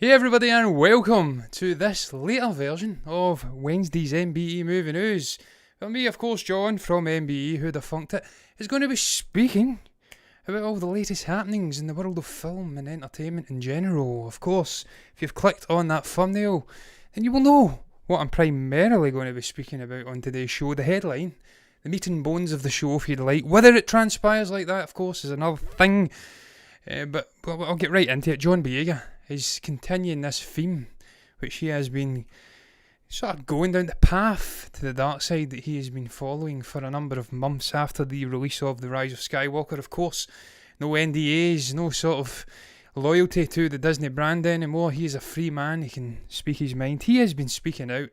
Hey everybody and welcome to this later version of Wednesday's MBE Movie News. Well, me, of course, John from MBE, who'd have funked it, is going to be speaking about all the latest happenings in the world of film and entertainment in general. Of course, if you've clicked on that thumbnail, then you will know what I'm primarily going to be speaking about on today's show. The headline, the meat and bones of the show, if you'd like. Whether it transpires like that, of course, is another thing. But I'll get right into it. John Boyega is continuing this theme, which he has been sort of going down the path to the dark side that he has been following for a number of months after the release of The Rise of Skywalker. Of course, no NDAs, no sort of loyalty to the Disney brand anymore. He is a free man, he can speak his mind. He has been speaking out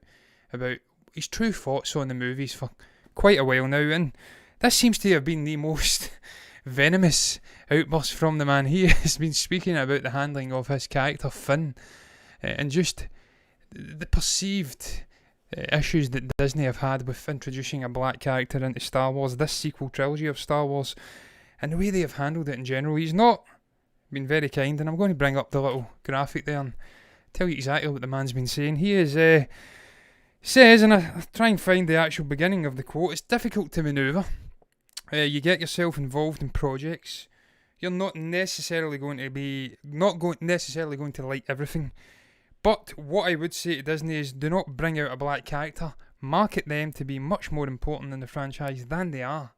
about his true thoughts on the movies for quite a while now, and this seems to have been the most venomous outburst from the man. He has been speaking about the handling of his character Finn, and just the perceived issues that Disney have had with introducing a black character into Star Wars, this sequel trilogy of Star Wars, and the way they have handled it in general. He's not been very kind, and I'm going to bring up the little graphic there and tell you exactly what the man's been saying. He is says, and I try and find the actual beginning of the quote, "It's difficult to manoeuvre. You get yourself involved in projects. You're not necessarily going to like everything. But what I would say to Disney is, do not bring out a black character, market them to be much more important in the franchise than they are,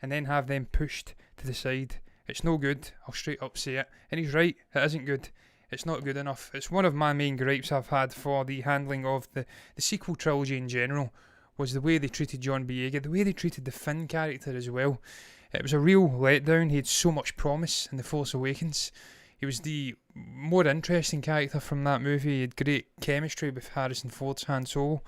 and then have them pushed to the side. It's no good. I'll straight up say it." And he's right, it isn't good. It's not good enough. It's one of my main gripes I've had for the handling of the sequel trilogy in general, was the way they treated John Boyega, the way they treated the Finn character as well. It was a real letdown. He had so much promise in The Force Awakens. He was the more interesting character from that movie. He had great chemistry with Harrison Ford's Han Solo.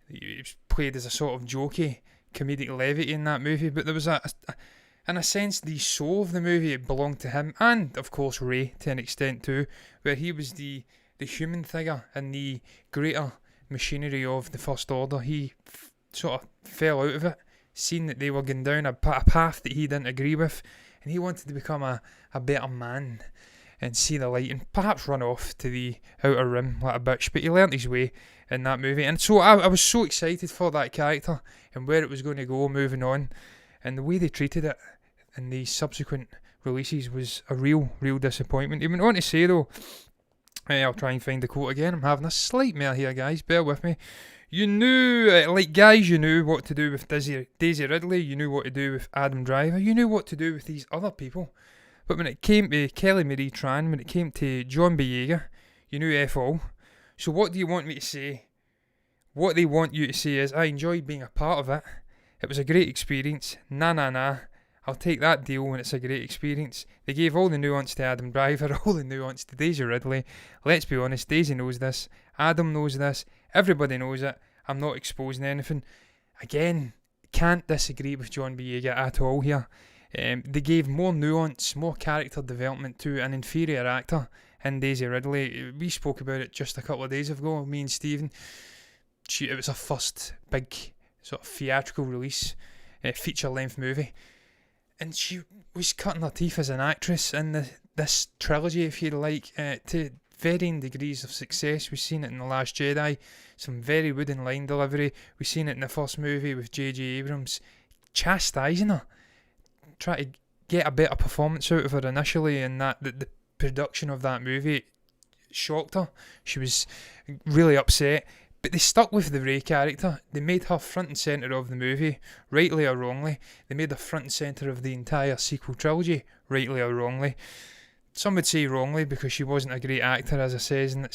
He was played as a sort of jokey, comedic levity in that movie, but there was in a sense, the soul of the movie, it belonged to him, and of course Rey to an extent too, where he was the human figure in the greater machinery of the First Order. He sort of fell out of it, seen that they were going down a path that he didn't agree with, and he wanted to become a better man and see the light and perhaps run off to the outer rim like a bitch, but he learnt his way in that movie. And so I was so excited for that character and where it was going to go moving on, and the way they treated it in the subsequent releases was a real disappointment. He went on to say though, I'll try and find the quote again, I'm having a slight mare here guys, bear with me. You knew what to do with Daisy Ridley, you knew what to do with Adam Driver, you knew what to do with these other people. But when it came to Kelly Marie Tran, when it came to John Boyega, you knew F all. So what do you want me to say? What they want you to say is, I enjoyed being a part of it. It was a great experience. Nah. I'll take that deal when it's a great experience. They gave all the nuance to Adam Driver, all the nuance to Daisy Ridley. Let's be honest, Daisy knows this. Adam knows this. Everybody knows it. I'm not exposing anything. Again, can't disagree with John Boyega at all here. They gave more nuance, more character development to an inferior actor in Daisy Ridley. We spoke about it just a couple of days ago, me and Stephen. It was her first big sort of theatrical release, feature-length movie. And she was cutting her teeth as an actress in this trilogy, if you like, to varying degrees of success. We've seen it in The Last Jedi, some very wooden line delivery. We've seen it in the first movie with J.J. Abrams, chastising her, try to get a better performance out of her initially, and that the production of that movie shocked her. She was really upset. But they stuck with the Rey character. They made her front and centre of the movie, rightly or wrongly. They made her front and centre of the entire sequel trilogy, rightly or wrongly. Some would say wrongly because she wasn't a great actor, as I says, and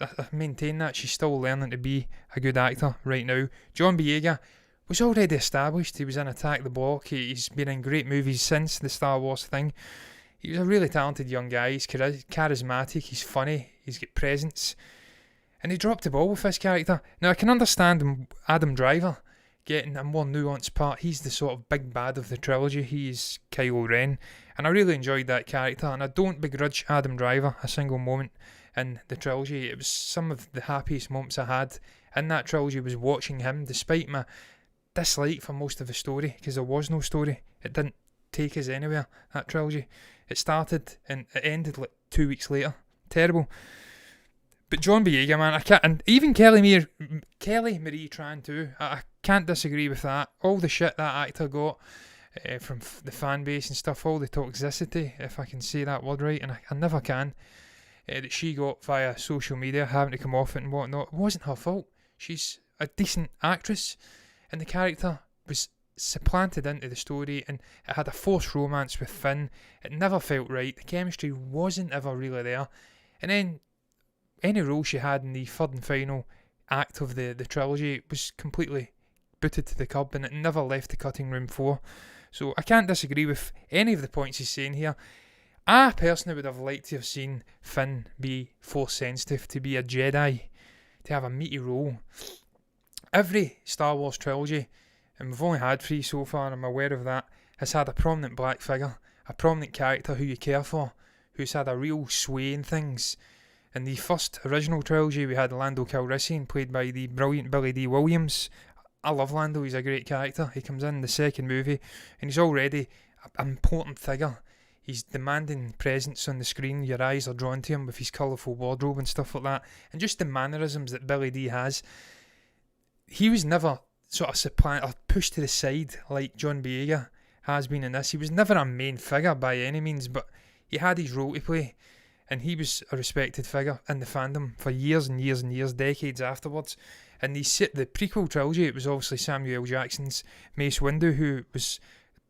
I maintain that. She's still learning to be a good actor right now. John Boyega was already established. He was in Attack the Block. He's been in great movies since the Star Wars thing. He was a really talented young guy. He's charismatic, he's funny, he's got presence. And he dropped the ball with this character. Now, I can understand Adam Driver getting a more nuanced part. He's the sort of big bad of the trilogy. He's Kylo Ren. And I really enjoyed that character. And I don't begrudge Adam Driver a single moment in the trilogy. It was some of the happiest moments I had in that trilogy was watching him, despite my dislike for most of the story, because there was no story. It didn't take us anywhere, that trilogy. It started and it ended like 2 weeks later. Terrible. But John Boyega, man, I can't, and even Kelly Marie Tran too. I can't disagree with that. All the shit that actor got from the fan base and stuff, all the toxicity, if I can say that word right, and I never can, that she got via social media, having to come off it and whatnot, it wasn't her fault. She's a decent actress, and the character was supplanted into the story, and it had a forced romance with Finn. It never felt right. The chemistry wasn't ever really there. And then any role she had in the third and final act of the trilogy was completely booted to the curb, and it never left the cutting room floor. So I can't disagree with any of the points he's saying here. I personally would have liked to have seen Finn be force sensitive, to be a Jedi, to have a meaty role. Every Star Wars trilogy, and we've only had 3 so far, and I'm aware of that, has had a prominent black figure, a prominent character who you care for, who's had a real sway in things. In the first original trilogy, we had Lando Calrissian, played by the brilliant Billy D. Williams. I love Lando, he's a great character. He comes in the second movie, and he's already an important figure. He's demanding presence on the screen. Your eyes are drawn to him with his colourful wardrobe and stuff like that. And just the mannerisms that Billy D has. He was never sort of supplanted or pushed to the side like John Boyega has been in this. He was never a main figure by any means, but he had his role to play. And he was a respected figure in the fandom for years and years and years, decades afterwards. And the prequel trilogy, it was obviously Samuel L. Jackson's Mace Windu, who was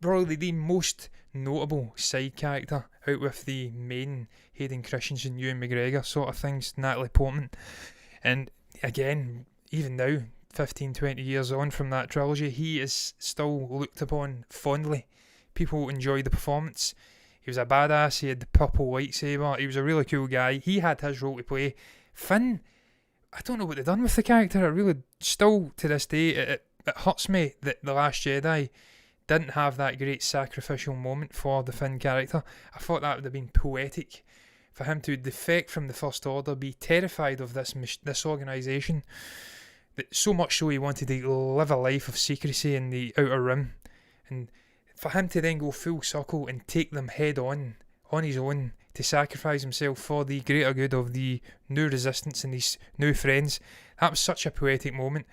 probably the most notable side character out with the main Hayden Christensen, Ewan McGregor sort of things, Natalie Portman. And again, even now, 15, 20 years on from that trilogy, he is still looked upon fondly. People enjoy the performance. He was a badass, he had the purple lightsaber, he was a really cool guy. He had his role to play. Finn, I don't know what they've done with the character. It really, still to this day, it hurts me that The Last Jedi didn't have that great sacrificial moment for the Finn character. I thought that would have been poetic for him to defect from the First Order, be terrified of this organisation, that so much so he wanted to live a life of secrecy in the Outer Rim, and for him to then go full circle and take them head on his own, to sacrifice himself for the greater good of the new resistance and these new friends, that was such a poetic moment.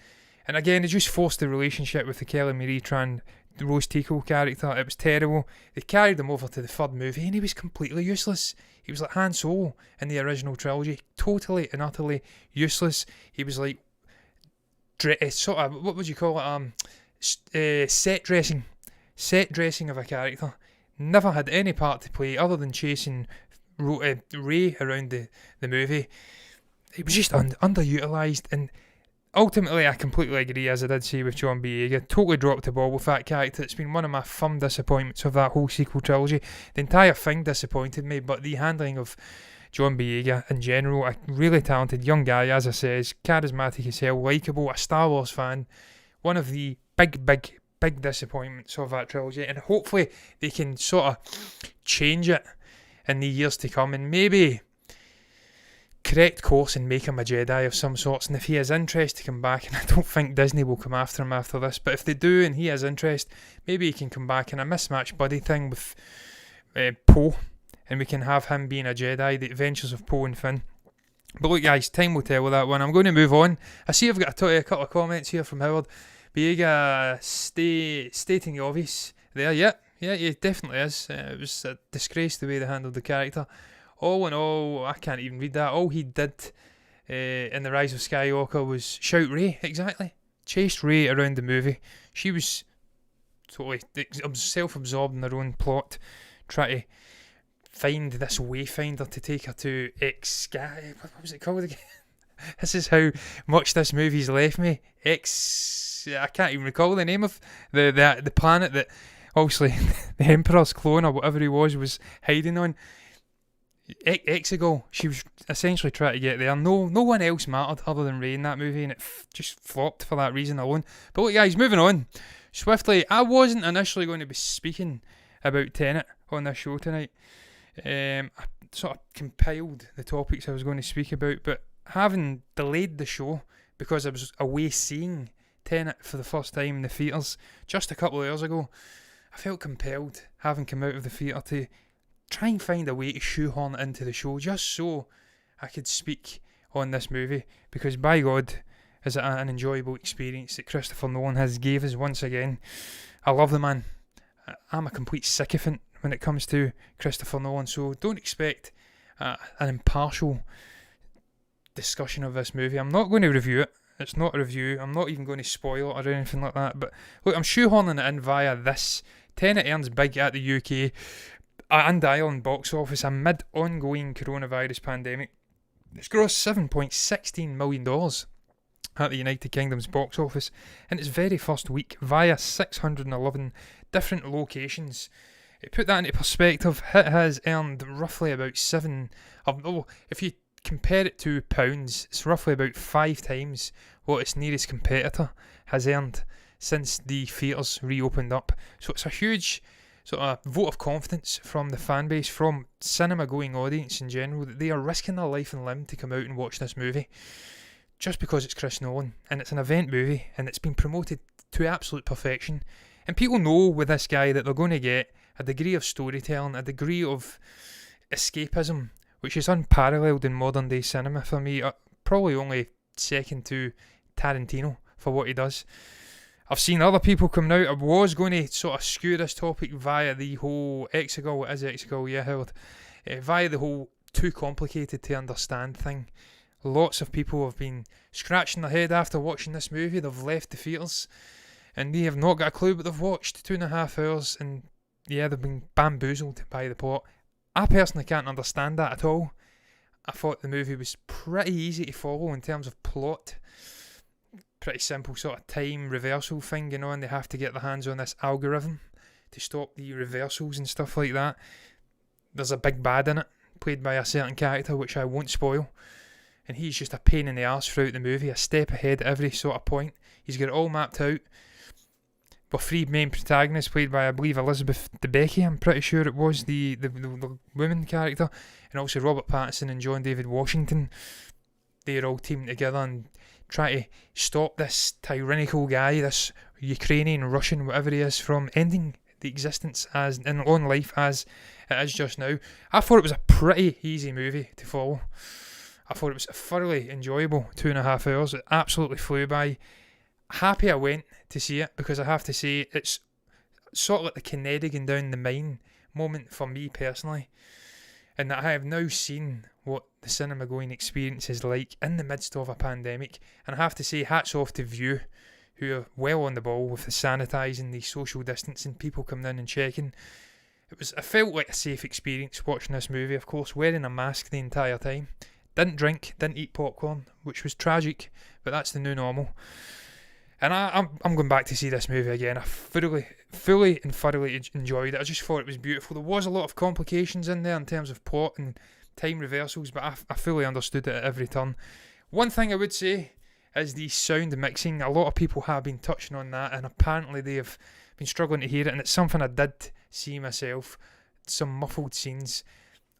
And again, it just forced the relationship with the Kelly Marie Tran Rose Tico character. It was terrible. They carried him over to the third movie and he was completely useless. He was like Han Solo in the original trilogy, totally and utterly useless. He was like sort of, what would you call it, set dressing of a character. Never had any part to play other than chasing Rey around the movie. It was just underutilised, and ultimately I completely agree, as I did say with John Boyega, totally dropped the ball with that character. It's been one of my firm disappointments of that whole sequel trilogy. The entire thing disappointed me, but the handling of John Boyega in general, a really talented young guy, as I says, charismatic as hell, likeable, a Star Wars fan, one of the big disappointments of that trilogy, and hopefully they can sort of change it in the years to come and maybe correct course and make him a Jedi of some sorts. And if he has interest to come back, and I don't think Disney will come after him after this, but if they do and he has interest, maybe he can come back in a mismatched buddy thing with Poe, and we can have him being a Jedi, the adventures of Poe and Finn. But look guys, time will tell with that one. I'm going to move on. I see I've got a couple of comments here from Howard. Boyega stating the obvious there. Yeah, it definitely is. It was a disgrace the way they handled the character. All in all, I can't even read that. All he did in The Rise of Skywalker was shout Rey, exactly. Chased Rey around the movie. She was totally self-absorbed in her own plot, trying to find this wayfinder to take her to what was it called again? This is how much this movie's left me. I can't even recall the name of the planet that obviously the Emperor's clone or whatever he was hiding on. Exegol. She was essentially trying to get there. No one else mattered other than Rey in that movie, and it just flopped for that reason alone. But look guys, moving on swiftly. I wasn't initially going to be speaking about Tenet on this show tonight. I sort of compiled the topics I was going to speak about, but having delayed the show because I was away seeing Tenet for the first time in the theatres just a couple of years ago, I felt compelled, having come out of the theatre, to try and find a way to shoehorn it into the show just so I could speak on this movie, because by God, is it an enjoyable experience that Christopher Nolan has gave us once again. I love the man. I'm a complete sycophant when it comes to Christopher Nolan, so don't expect an impartial discussion of this movie. I'm not going to review it. It's not a review. I'm not even going to spoil it or anything like that. But look, I'm shoehorning it in via this. Tenet earns big at the UK and Ireland box office amid ongoing coronavirus pandemic. It's grossed $7.16 million at the United Kingdom's box office in its very first week via 611 different locations. To put that into perspective, it has earned roughly about if you compare it to pounds, it's roughly about 5 times what its nearest competitor has earned since the theatres reopened up. So it's a huge sort of vote of confidence from the fan base, from cinema-going audience in general, that they are risking their life and limb to come out and watch this movie just because it's Chris Nolan and it's an event movie and it's been promoted to absolute perfection. And people know with this guy that they're going to get a degree of storytelling, a degree of escapism, which is unparalleled in modern day cinema for me. Probably only second to Tarantino for what he does. I've seen other people coming out. I was going to sort of skew this topic via the whole Exegol, yeah, Howard. Via the whole too complicated to understand thing. Lots of people have been scratching their head after watching this movie. They've left the theatres and they have not got a clue what they've watched. 2.5 hours, and yeah, they've been bamboozled by the plot. I personally can't understand that at all. I thought the movie was pretty easy to follow in terms of plot. Pretty simple sort of time reversal thing, you know, and they have to get their hands on this algorithm to stop the reversals and stuff like that. There's a big bad in it, played by a certain character, which I won't spoil. And he's just a pain in the arse throughout the movie, a step ahead at every sort of point. He's got it all mapped out. With 3 main protagonists played by, I believe, Elizabeth Debicki, I'm pretty sure it was, the woman character, and also Robert Pattinson and John David Washington. They're all teamed together and try to stop this tyrannical guy, this Ukrainian, Russian, whatever he is, from ending the existence as in on life as it is just now. I thought it was a pretty easy movie to follow. I thought it was thoroughly enjoyable. 2.5 hours, it absolutely flew by. Happy I went to see it, because I have to say it's sort of like the Kennedy going down the mine moment for me personally, and that I have now seen what the cinema going experience is like in the midst of a pandemic. And I have to say, hats off to View, who are well on the ball with the sanitising, the social distancing, people coming in and checking. I felt like a safe experience watching this movie, of course, wearing a mask the entire time. Didn't drink, didn't eat popcorn, which was tragic, but that's the new normal. And I'm going back to see this movie again. I fully and thoroughly enjoyed it. I just thought it was beautiful. There was a lot of complications in there in terms of plot and time reversals, but I fully understood it at every turn. One thing I would say is the sound mixing. A lot of people have been touching on that, and apparently they have been struggling to hear it, and it's something I did see myself. Some muffled scenes,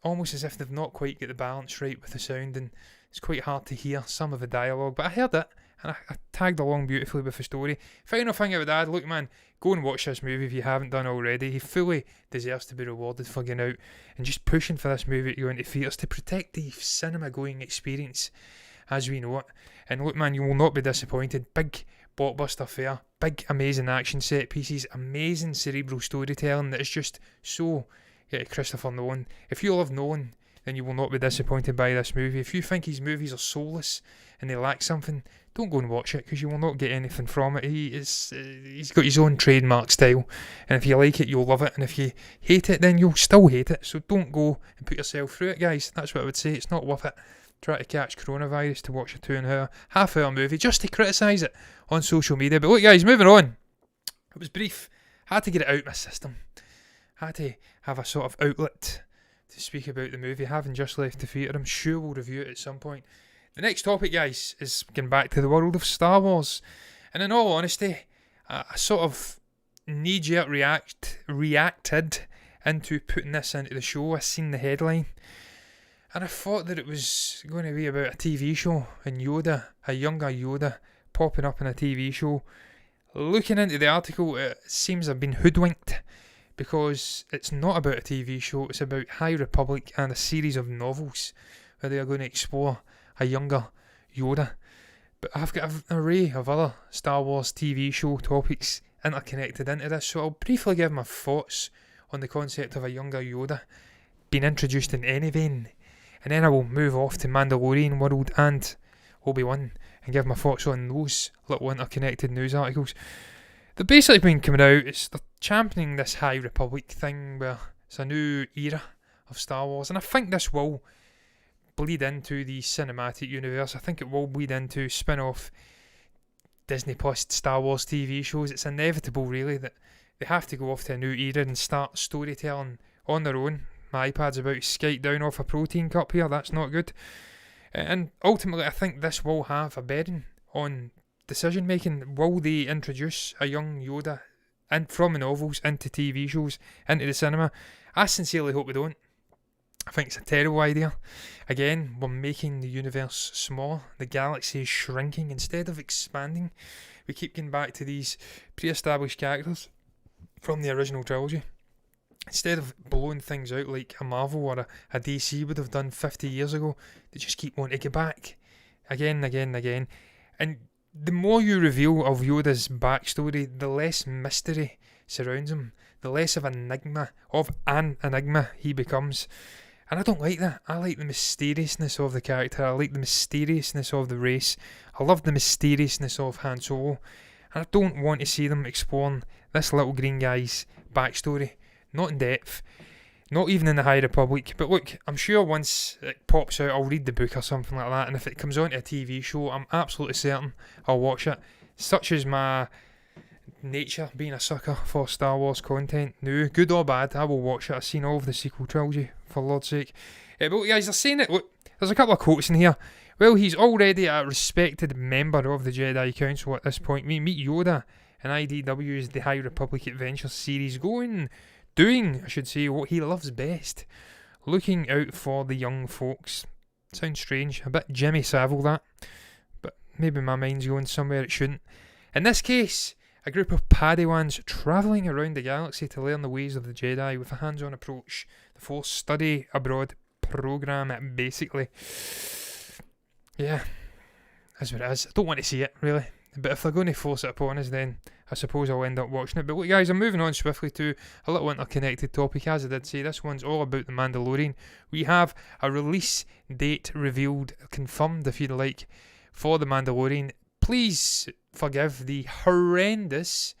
almost as if they've not quite got the balance right with the sound, and it's quite hard to hear some of the dialogue, but I heard it, and I tagged along beautifully with the story. Final thing I would add, look man, go and watch this movie if you haven't done already. He fully deserves to be rewarded for getting out and just pushing for this movie to go into theatres to protect the cinema going experience as we know it. And look man, you will not be disappointed. Big blockbuster fare, big amazing action set pieces, amazing cerebral storytelling that is just so Christopher Nolan. If you love Nolan, then you will not be disappointed by this movie. If you think his movies are soulless and they lack something, don't go and watch it, because you will not get anything from it. He's got his own trademark style, and if you like it, you'll love it, and if you hate it, then you'll still hate it. So don't go and put yourself through it, guys. That's what I would say. It's not worth it. Try to catch coronavirus to watch a 2.5 hour movie just to criticise it on social media. But look guys, moving on. It was brief. Had to get it out of my system. Had to have a sort of outlet to speak about the movie, having just left the theatre. I'm sure we'll review it at some point. The next topic, guys, is getting back to the world of Star Wars. And in all honesty, I sort of knee-jerk reacted into putting this into the show. I seen the headline, and I thought that it was going to be about a TV show and Yoda, a younger Yoda, popping up in a TV show. Looking into the article, it seems I've been hoodwinked, because it's not about a TV show, it's about High Republic and a series of novels where they are going to explore a younger Yoda. But I've got an array of other Star Wars TV show topics interconnected into this, so I'll briefly give my thoughts on the concept of a younger Yoda being introduced in any vein, and then I will move off to Mandalorian world and Obi-Wan and give my thoughts on those little interconnected news articles. They've basically been coming out, they're championing this High Republic thing where it's a new era of Star Wars, and I think this will bleed into the cinematic universe. I think it will bleed into spin-off Disney Plus Star Wars TV shows. It's inevitable, really, that they have to go off to a new era and start storytelling on their own. My iPad's about to skate down off a protein cup here, that's not good. And ultimately, I think this will have a bearing on decision making. Will they introduce a young Yoda from the novels into TV shows, into the cinema? I sincerely hope we don't. I think it's a terrible idea. Again, we're making the universe smaller. The galaxy is shrinking instead of expanding. We keep getting back to these pre-established characters from the original trilogy, instead of blowing things out like a Marvel or a DC would have done 50 years ago. They just keep wanting to get back again and again and again. And the more you reveal of Yoda's backstory, the less mystery surrounds him, the less of an enigma he becomes. And I don't like that. I like the mysteriousness of the character. I like the mysteriousness of the race. I love the mysteriousness of Han Solo. And I don't want to see them exploring this little green guy's backstory. Not in depth. Not even in the High Republic. But look, I'm sure once it pops out, I'll read the book or something like that. And if it comes onto a TV show, I'm absolutely certain I'll watch it. Such is my nature, being a sucker for Star Wars content. New, good or bad, I will watch it. I've seen all of the sequel trilogy, for Lord's sake. But guys, they're saying it. Look, there's a couple of quotes in here. Well, he's already a respected member of the Jedi Council at this point. We meet Yoda in IDW's The High Republic Adventures series, doing what he loves best, looking out for the young folks. Sounds strange, a bit Jimmy Savile that, but maybe my mind's going somewhere it shouldn't. In this case, a group of Padawans travelling around the galaxy to learn the ways of the Jedi with a hands-on approach. The Force Study Abroad programme, basically. Yeah, that's what it is. I don't want to see it, really. But if they're going to force it upon us, then I suppose I'll end up watching it. But look, guys, I'm moving on swiftly to a little interconnected topic. As I did say, this one's all about the Mandalorian. We have a release date revealed, confirmed if you'd like, for the Mandalorian. Please forgive the horrendous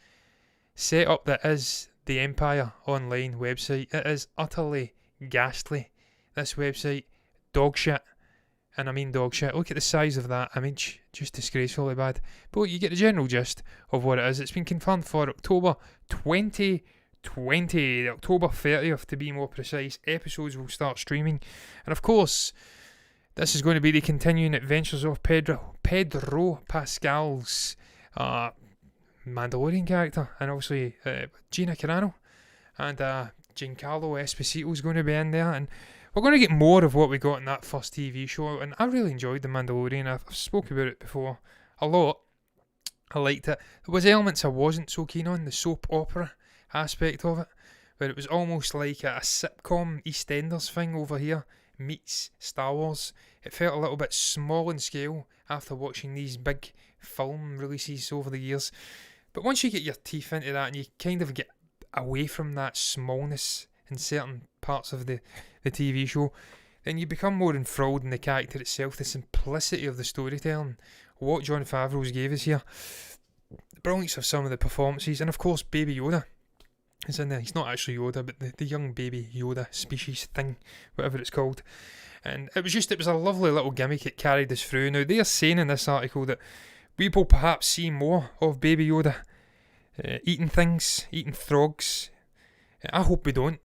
setup that is the Empire Online website. It is utterly ghastly. This website, dog shit. And I mean dog shit. Look at the size of that image. Just disgracefully bad. But you get the general gist of what it is. It's been confirmed for October 2020. October 30th to be more precise. Episodes will start streaming. And of course, this is going to be the continuing adventures of Pedro Pascal's Mandalorian character. And obviously Gina Carano. And Giancarlo Esposito is going to be in there. And we're going to get more of what we got in that first TV show, and I really enjoyed The Mandalorian. I've spoken about it before a lot. I liked it. There was elements I wasn't so keen on, the soap opera aspect of it, where it was almost like a sitcom EastEnders thing over here meets Star Wars. It felt a little bit small in scale after watching these big film releases over the years. But once you get your teeth into that and you kind of get away from that smallness in certain parts of the TV show, then you become more enthralled in the character itself, the simplicity of the storytelling, what Jon Favreau's gave us here, the brilliance of some of the performances, and of course Baby Yoda is in there. He's not actually Yoda, but the young Baby Yoda species thing, whatever it's called. And it was a lovely little gimmick. It carried us through. Now they are saying in this article that we will perhaps see more of Baby Yoda eating things, eating frogs. I hope we don't.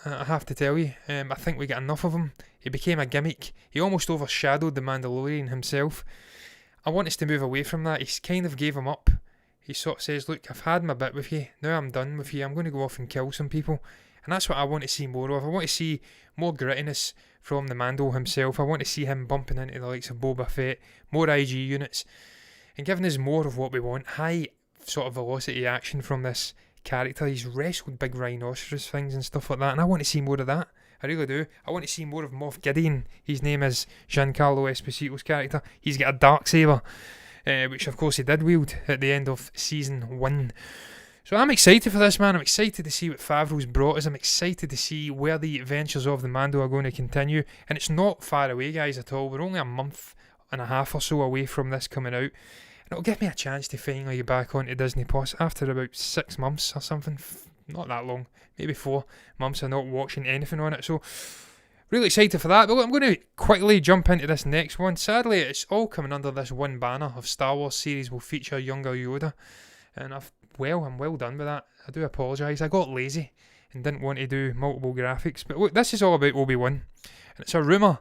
I have to tell you, I think we get enough of him. He became a gimmick. He almost overshadowed the Mandalorian himself. I want us to move away from that. He kind of gave him up. He sort of says, look, I've had my bit with you. Now I'm done with you. I'm going to go off and kill some people. And that's what I want to see more of. I want to see more grittiness from the Mando himself. I want to see him bumping into the likes of Boba Fett, more IG units, and giving us more of what we want. High sort of velocity action from this character. He's wrestled big rhinoceros things and stuff like that, and I want to see more of that. I really do. I want to see more of Moff Gideon. His name is Giancarlo Esposito's character. He's got a darksaber, which of course he did wield at the end of season 1. So I'm excited for this, man. I'm excited to see what Favreau's brought us. I'm excited to see where the adventures of the Mando are going to continue. And it's not far away, guys, at all. We're only a month and a half or so away from this coming out. And it'll give me a chance to finally get back onto Disney Plus after about 6 months or something. Not that long. Maybe 4 months of not watching anything on it. So really excited for that. But I'm going to quickly jump into this next one. Sadly, it's all coming under this one banner of Star Wars series will feature younger Yoda. And I'm well done with that. I do apologise. I got lazy and didn't want to do multiple graphics. But look, this is all about Obi-Wan. And it's a rumour.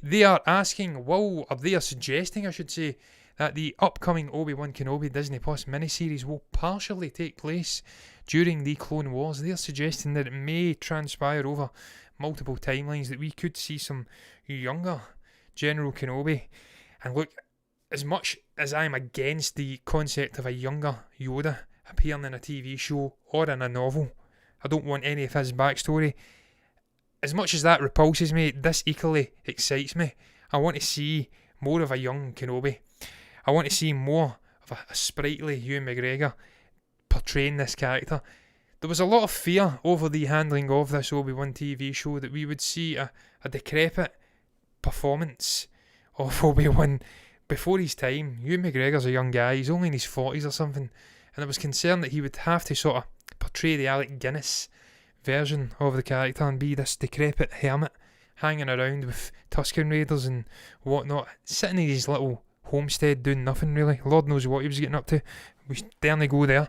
They are suggesting, I should say, that the upcoming Obi-Wan Kenobi Disney Plus miniseries will partially take place during the Clone Wars. They are suggesting that it may transpire over multiple timelines, that we could see some younger General Kenobi. And look, as much as I'm against the concept of a younger Yoda appearing in a TV show or in a novel, I don't want any of his backstory. As much as that repulses me, this equally excites me. I want to see more of a young Kenobi. I want to see more of a sprightly Ewan McGregor portraying this character. There was a lot of fear over the handling of this Obi-Wan TV show that we would see a decrepit performance of Obi-Wan before his time. Ewan McGregor's a young guy, he's only in his 40s or something, and I was concerned that he would have to sort of portray the Alec Guinness version of the character and be this decrepit hermit hanging around with Tusken Raiders and whatnot, sitting in his little homestead doing nothing really. Lord knows what he was getting up to. We daren't go there.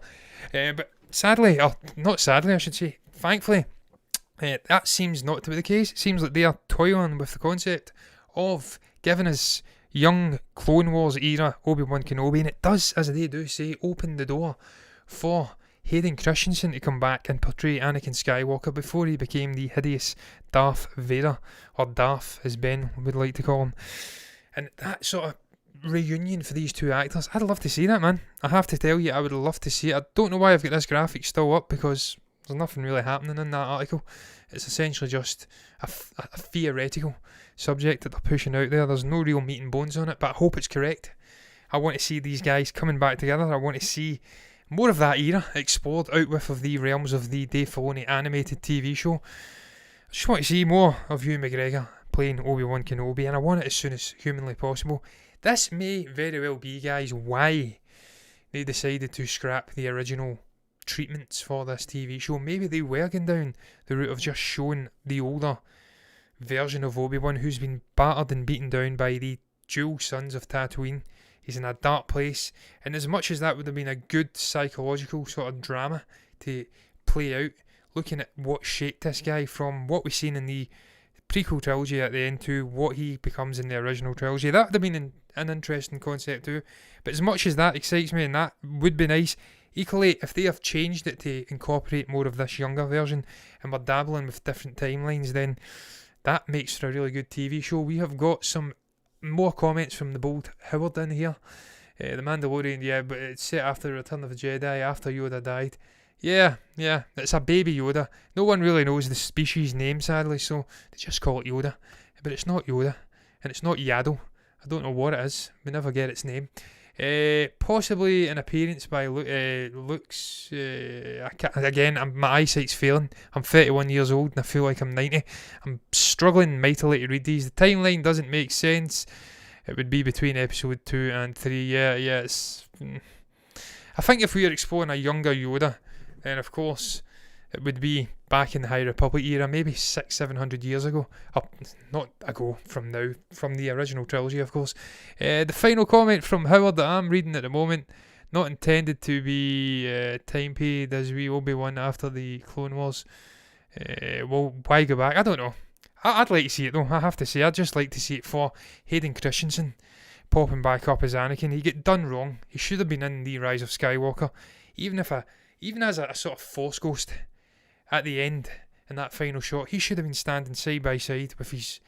But sadly, or not sadly I should say, thankfully, that seems not to be the case. It seems like they are toying with the concept of giving us young Clone Wars era Obi-Wan Kenobi, and it does, as they do say, open the door for Hayden Christensen to come back and portray Anakin Skywalker before he became the hideous Darth Vader, or Darth as Ben would like to call him. And that sort of reunion for these two actors, I'd love to see that, man. I have to tell you, I would love to see it. I don't know why I've got this graphic still up, because there's nothing really happening in that article. It's essentially just a theoretical subject that they're pushing out there. There's no real meat and bones on it, but I hope it's correct. I want to see these guys coming back together. I want to see more of that era explored out with of the realms of the Dave Filoni animated TV show. I just want to see more of Ewan McGregor playing Obi-Wan Kenobi, and I want it as soon as humanly possible. This may very well be, guys, why they decided to scrap the original treatments for this TV show. Maybe they were going down the route of just showing the older version of Obi-Wan, who's been battered and beaten down by the dual sons of Tatooine. He's in a dark place, and as much as that would have been a good psychological sort of drama to play out, looking at what shaped this guy from what we've seen in the prequel trilogy at the end to what he becomes in the original trilogy, that would have been an interesting concept too. But as much as that excites me, and that would be nice, equally, if they have changed it to incorporate more of this younger version, and we're dabbling with different timelines, then that makes for a really good TV show. We have got some more comments from the bold Howard in here. The Mandalorian, yeah, but it's set after the Return of the Jedi, after Yoda died. Yeah, it's a baby Yoda. No one really knows the species name, sadly, so they just call it Yoda. But it's not Yoda, and it's not Yaddle. I don't know what it is. We never get its name. Possibly an appearance by Luke's. My eyesight's failing. I'm 31 years old and I feel like I'm 90. I'm struggling mightily to read these. The timeline doesn't make sense. It would be between episode 2 and 3. Yeah. I think if we were exploring a younger Yoda, then of course it would be back in the High Republic era, maybe 600-700 years ago. Not ago, from now, from the original trilogy, of course. The final comment from Howard that I'm reading at the moment, not intended to be time period as we Obi-Wan after the Clone Wars. Well, why go back? I don't know. I'd like to see it though, I have to say. I'd just like to see it for Hayden Christensen popping back up as Anakin. He got done wrong. He should have been in The Rise of Skywalker. Even as a sort of Force ghost at the end, in that final shot, he should have been standing side by side with his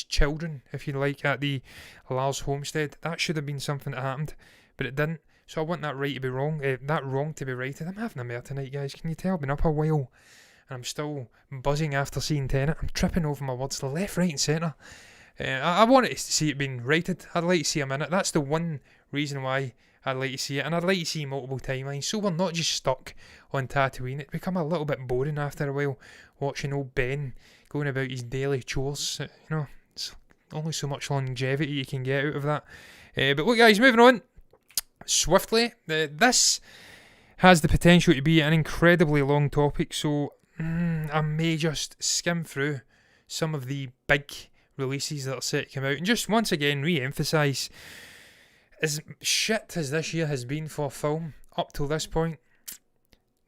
children, if you like, at the Lars homestead. That should have been something that happened, but it didn't. So I want that right to be wrong, that wrong to be righted. I'm having a mare tonight, guys. Can you tell? I've been up a while. and I'm still buzzing after seeing Tenet. I'm tripping over my words left, right and centre. I wanted to see it being rated. I'd like to see him in it. That's the one reason why I'd like to see it, and I'd like to see multiple timelines, so we're not just stuck on Tatooine. It become a little bit boring after a while, watching old Ben going about his daily chores. It's only so much longevity you can get out of that. But look, guys, moving on swiftly. This has the potential to be an incredibly long topic, so I may just skim through some of the big releases that are set to come out, and just once again re-emphasise, as shit as this year has been for film up till this point,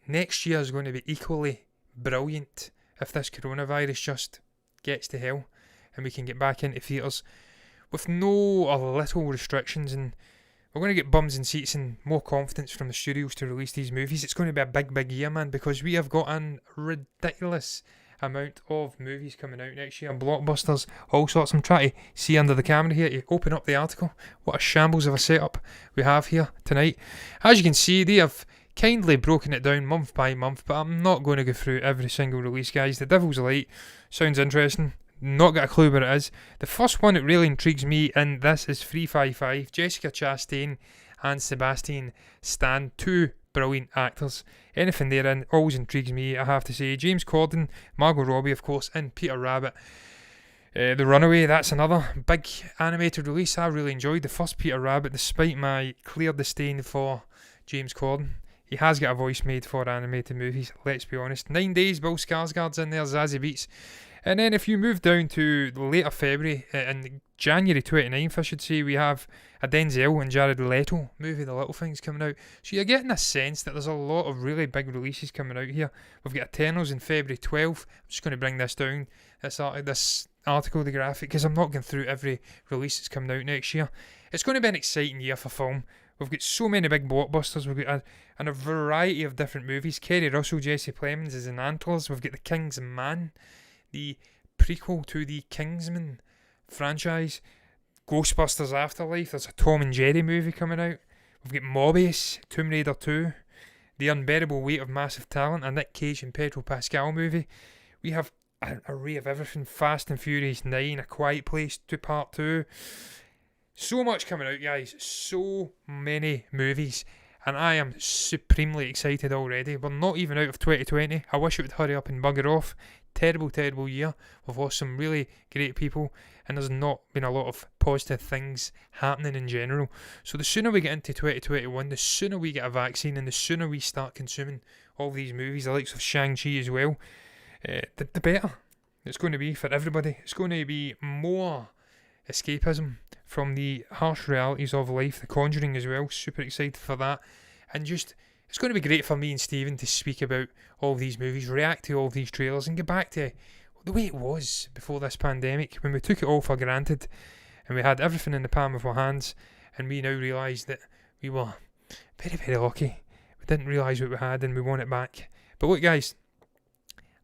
next year is going to be equally brilliant if this coronavirus just gets to hell and we can get back into theatres with no or little restrictions, and we're going to get bums in seats and more confidence from the studios to release these movies. It's going to be a big year, man, because we have got an ridiculous amount of movies coming out next year, blockbusters, all sorts. I'm trying to see under the camera here to open up the article. What a shambles of a setup we have here tonight. As you can see, they have kindly broken it down month by month, but I'm not going to go through every single release, guys. The Devil's Light sounds interesting. Not got a clue what it is. The first one that really intrigues me in this is 355. Jessica Chastain and Sebastian Stan, two brilliant actors. Anything they're in always intrigues me, I have to say. James Corden, Margot Robbie, of course, and Peter Rabbit. The Runaway, that's another big animated release. I really enjoyed the first Peter Rabbit, despite my clear disdain for James Corden. He has got a voice made for animated movies, let's be honest. 9 Days, Bill Skarsgård's in there, Zazie Beetz. And then if you move down to later February, in January 29th, I should say, we have a Denzel and Jared Leto movie, The Little Things, coming out. So you're getting a sense that there's a lot of really big releases coming out here. We've got Eternals in February 12th. I'm just going to bring this down, this article, the graphic, because I'm not going through every release that's coming out next year. It's going to be an exciting year for film. We've got so many big blockbusters. We've got a variety of different movies. Kerry Russell, Jesse Plemons is in Antlers. We've got The King's Man, the prequel to the Kingsman franchise. Ghostbusters Afterlife. There's a Tom and Jerry movie coming out. We've got Morbius, Tomb Raider 2, The Unbearable Weight of Massive Talent, a Nick Cage and Pedro Pascal movie. We have an array of everything. Fast and Furious 9, A Quiet Place 2 Part 2. So much coming out, guys. So many movies. And I am supremely excited already. We're not even out of 2020. I wish it would hurry up and bugger off. Terrible year. We've lost some really great people, and there's not been a lot of positive things happening in general. So the sooner we get into 2021, the sooner we get a vaccine, and the sooner we start consuming all these movies, the likes of Shang-Chi as well, the better it's going to be for everybody. It's going to be more escapism from the harsh realities of life. The Conjuring as well, super excited for that. And just, it's going to be great for me and Stephen to speak about all these movies, react to all these trailers, and get back to the way it was before this pandemic, when we took it all for granted and we had everything in the palm of our hands, and we now realise that we were very lucky. We didn't realise what we had, and we want it back. But look, guys,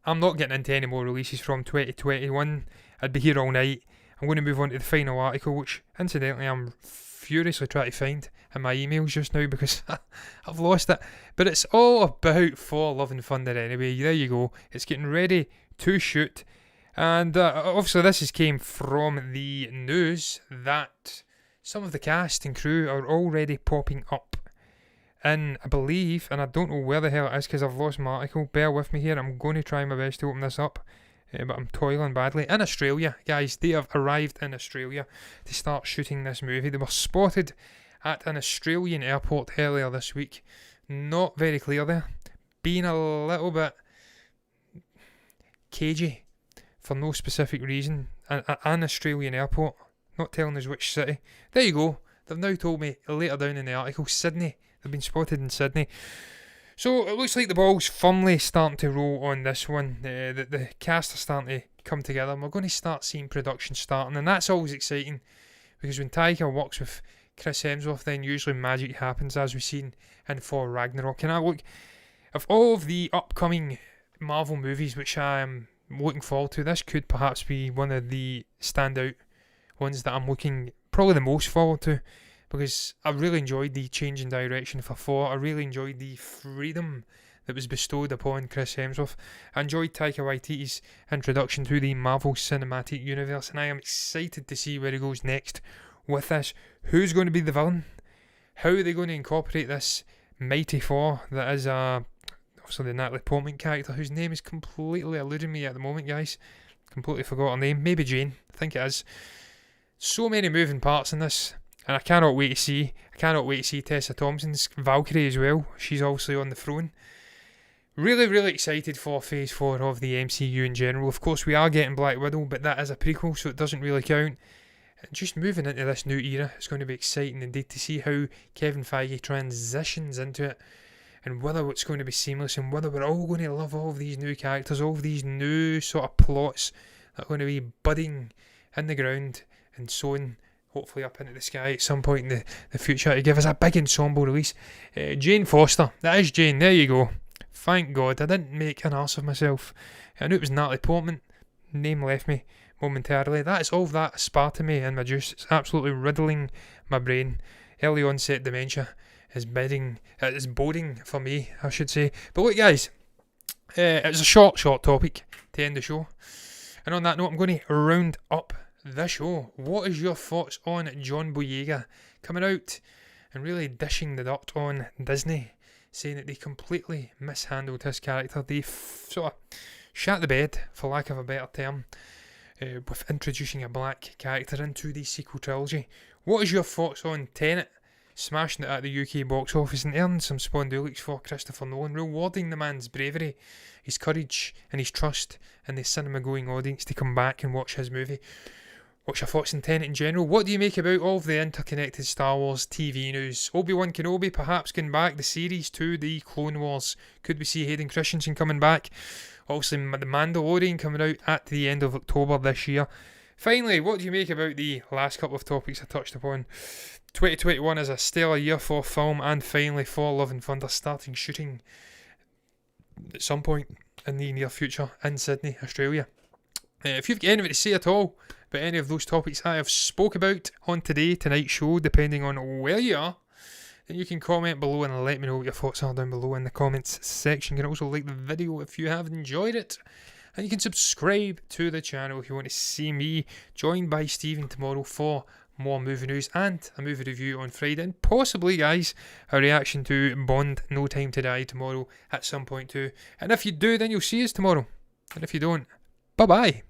I'm not getting into any more releases from 2021. I'd be here all night. I'm going to move on to the final article, which incidentally I'm furiously trying to find in my emails just now because I've lost it. But it's all about Thor: Love and Thunder anyway. There you go. It's getting ready to shoot. And obviously this came from the news that some of the cast and crew are already popping up in, I believe, and I don't know where the hell it is because I've lost my article. Bear with me here. I'm going to try my best to open this up. But I'm toiling badly. In Australia, guys, they have arrived in Australia to start shooting this movie. They were spotted at an Australian airport earlier this week. Not very clear there. Being a little bit cagey for no specific reason. An Australian airport. Not telling us which city. There you go. They've now told me later down in the article, Sydney. They've been spotted in Sydney. So it looks like the ball's firmly starting to roll on this one. The cast are starting to come together, and we're going to start seeing production starting, and that's always exciting because when Taika works with Chris Hemsworth, then usually magic happens, as we've seen in Thor Ragnarok. And I look, of all of the upcoming Marvel movies which I am looking forward to, this could perhaps be one of the standout ones that I'm looking probably the most forward to. Because I really enjoyed the change in direction for Thor. I really enjoyed the freedom that was bestowed upon Chris Hemsworth. I enjoyed Taika Waititi's introduction to the Marvel Cinematic Universe, and I am excited to see where he goes next with this. Who's going to be the villain? How are they going to incorporate this mighty Thor that is obviously the Natalie Portman character, whose name is completely eluding me at the moment, guys. Completely forgot her name. Maybe Jane. I think it is. So many moving parts in this, and I cannot wait to see. I cannot wait to see Tessa Thompson's Valkyrie as well. She's obviously on the throne. Really, really excited for Phase 4 of the MCU in general. Of course, we are getting Black Widow, but that is a prequel, so it doesn't really count. And just moving into this new era, it's going to be exciting indeed to see how Kevin Feige transitions into it, and whether it's going to be seamless, and whether we're all going to love all of these new characters, all of these new sort of plots that are going to be budding in the ground and sown hopefully up into the sky at some point in the future to give us a big ensemble release. Jane Foster, that is Jane, there you go. Thank God, I didn't make an arse of myself. I knew it was Natalie Portman, name left me momentarily. That is all of that aspartame in my juice. It's absolutely riddling my brain. Early onset dementia is boding for me, I should say. But look, guys, it was a short topic to end the show. And on that note, I'm going to round up the show. What is your thoughts on John Boyega coming out and really dishing the dirt on Disney, saying that they completely mishandled his character? They sort of shat the bed, for lack of a better term, with introducing a black character into the sequel trilogy. What is your thoughts on Tenet smashing it at the UK box office and earning some spondulics for Christopher Nolan, rewarding the man's bravery, his courage and his trust in the cinema-going audience to come back and watch his movie? What's your thoughts on Tenet in general? What do you make about all of the interconnected Star Wars TV news? Obi-Wan Kenobi perhaps going back, the series to the Clone Wars. Could we see Hayden Christensen coming back? Obviously, the Mandalorian coming out at the end of October this year. Finally, what do you make about the last couple of topics I touched upon? 2021 is a stellar year for film, and finally for Love and Thunder starting shooting at some point in the near future in Sydney, Australia. If you've got anything to say at all about any of those topics I have spoke about on tonight's show, depending on where you are, then you can comment below and let me know what your thoughts are down below in the comments section. You can also like the video if you have enjoyed it, and you can subscribe to the channel if you want to see me joined by Stephen tomorrow for more movie news and a movie review on Friday, and possibly, guys, a reaction to Bond No Time to Die tomorrow at some point too. And if you do, then you'll see us tomorrow, and if you don't, bye bye.